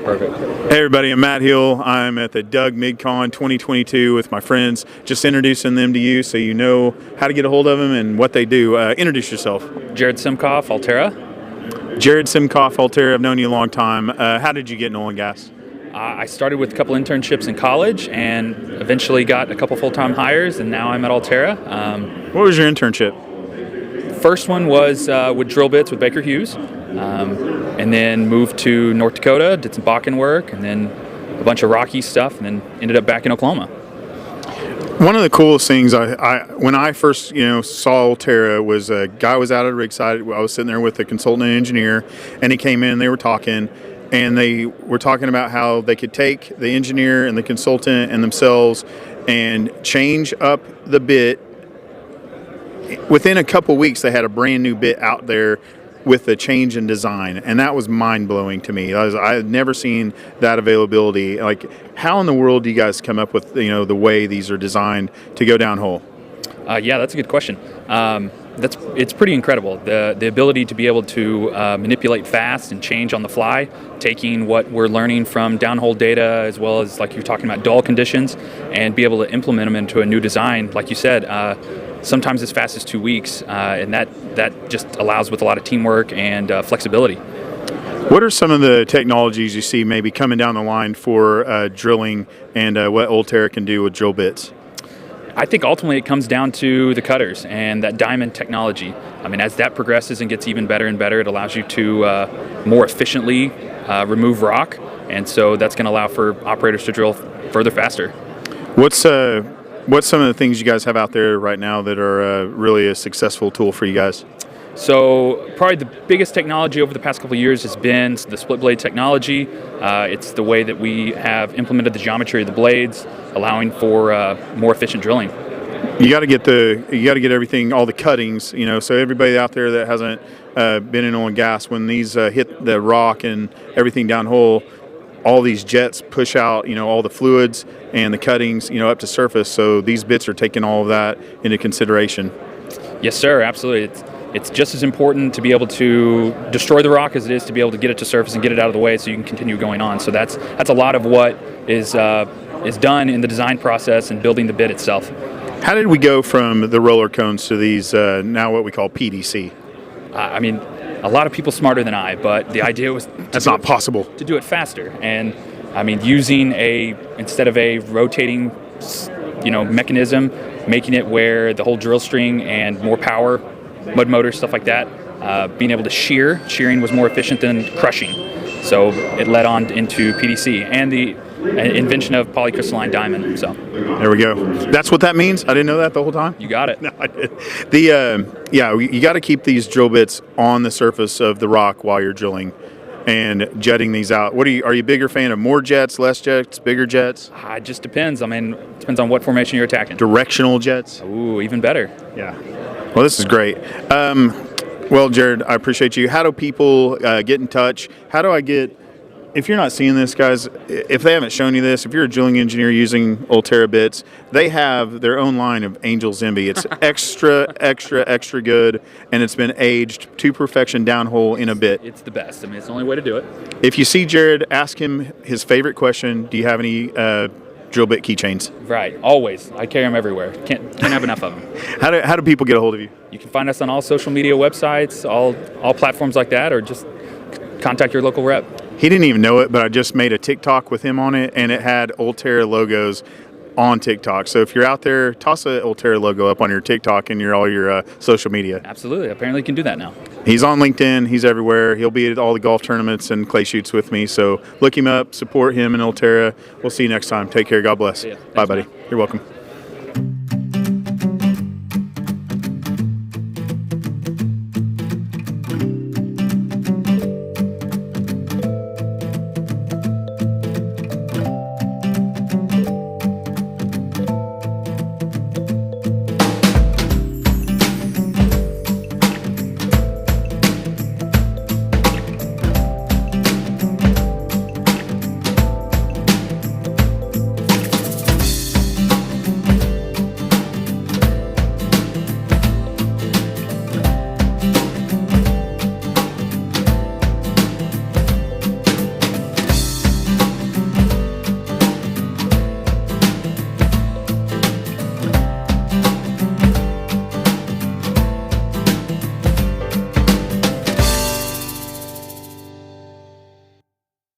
Perfect. Hey everybody, I'm Matt Hill. I'm at the DUG MidCon 2022 with my friends, just introducing them to you so you know how to get a hold of them and what they do. Introduce yourself. Jared Semkoff, Ulterra. Jared Semkoff, Ulterra. I've known you a long time. How did you get in oil and gas? I started with a couple internships in college and eventually got a couple full-time hires, and now I'm at Ulterra. What was your internship? First one was with drill bits with Baker Hughes, and then moved to North Dakota, did some Bakken work, and then a bunch of Rocky stuff, and then ended up back in Oklahoma. One of the coolest things when I first saw Ulterra was a guy was out at a rig site. I was sitting there with a consultant and engineer, and he came in and they were talking. And they were talking about how they could take the engineer and the consultant and themselves and change up the bit. Within a couple weeks, they had a brand new bit out there with a change in design, and that was mind-blowing to me. I had never seen that availability. Like, how in the world do you guys come up with the way these are designed to go downhole? Yeah, that's a good question. It's pretty incredible. The ability to be able to manipulate fast and change on the fly, taking what we're learning from downhole data as well as, like you're talking about, dull conditions, and be able to implement them into a new design, like you said, sometimes as fast as 2 weeks, and that just allows with a lot of teamwork and flexibility. What are some of the technologies you see maybe coming down the line for drilling and what Ulterra can do with drill bits? I think ultimately it comes down to the cutters and that diamond technology. I mean, as that progresses and gets even better and better, it allows you to more efficiently remove rock, and so that's going to allow for operators to drill further faster. What's some of the things you guys have out there right now that are really a successful tool for you guys? So probably the biggest technology over the past couple of years has been the split blade technology. It's the way that we have implemented the geometry of the blades, allowing for more efficient drilling. You got to get everything, all the cuttings, so everybody out there that hasn't been in oil and gas, when these hit the rock and everything downhole, all these jets push out, all the fluids and the cuttings, up to surface. So these bits are taking all of that into consideration. Yes, sir, absolutely. It's just as important to be able to destroy the rock as it is to be able to get it to surface and get it out of the way so you can continue going on. So that's a lot of what is done in the design process and building the bit itself. How did we go from the roller cones to these now what we call PDC? I mean, a lot of people smarter than I, but the idea was that's not possible to do it faster. And I mean, using instead of a rotating mechanism, making it where the whole drill string and more power, mud motor, stuff like that, being able to shearing was more efficient than crushing. So it led on into PDC and the invention of polycrystalline diamond. So there we go. That's what that means? I didn't know that the whole time? You got it. No, I did. You got to keep these drill bits on the surface of the rock while you're drilling and jetting these out. Are you a bigger fan of more jets, less jets, bigger jets? It just depends. I mean, it depends on what formation you're attacking. Directional jets? Ooh, even better. Yeah. Well, this is great. Well, Jared, I appreciate you. How do people get in touch? How do I if you're not seeing this, guys, if they haven't shown you this, if you're a drilling engineer using Ulterra bits, they have their own line of Angel Zimby. It's extra good, and it's been aged to perfection downhole in a bit. It's the best. I mean, it's the only way to do it. If you see Jared, ask him his favorite question. Do you have any drill bit keychains? Right, always. I carry them everywhere. Can't have enough of them. How do people get a hold of you? You can find us on all social media websites, all platforms like that, or just contact your local rep. He didn't even know it, but I just made a TikTok with him on it, and it had Ulterra logos on TikTok. So if you're out there, toss a Ulterra logo up on your TikTok and all your social media. Absolutely. Apparently you can do that now. He's on LinkedIn. He's everywhere. He'll be at all the golf tournaments and clay shoots with me. So look him up, support him and Ulterra. We'll see you next time. Take care. God bless. Thanks, bye, buddy. man. You're welcome.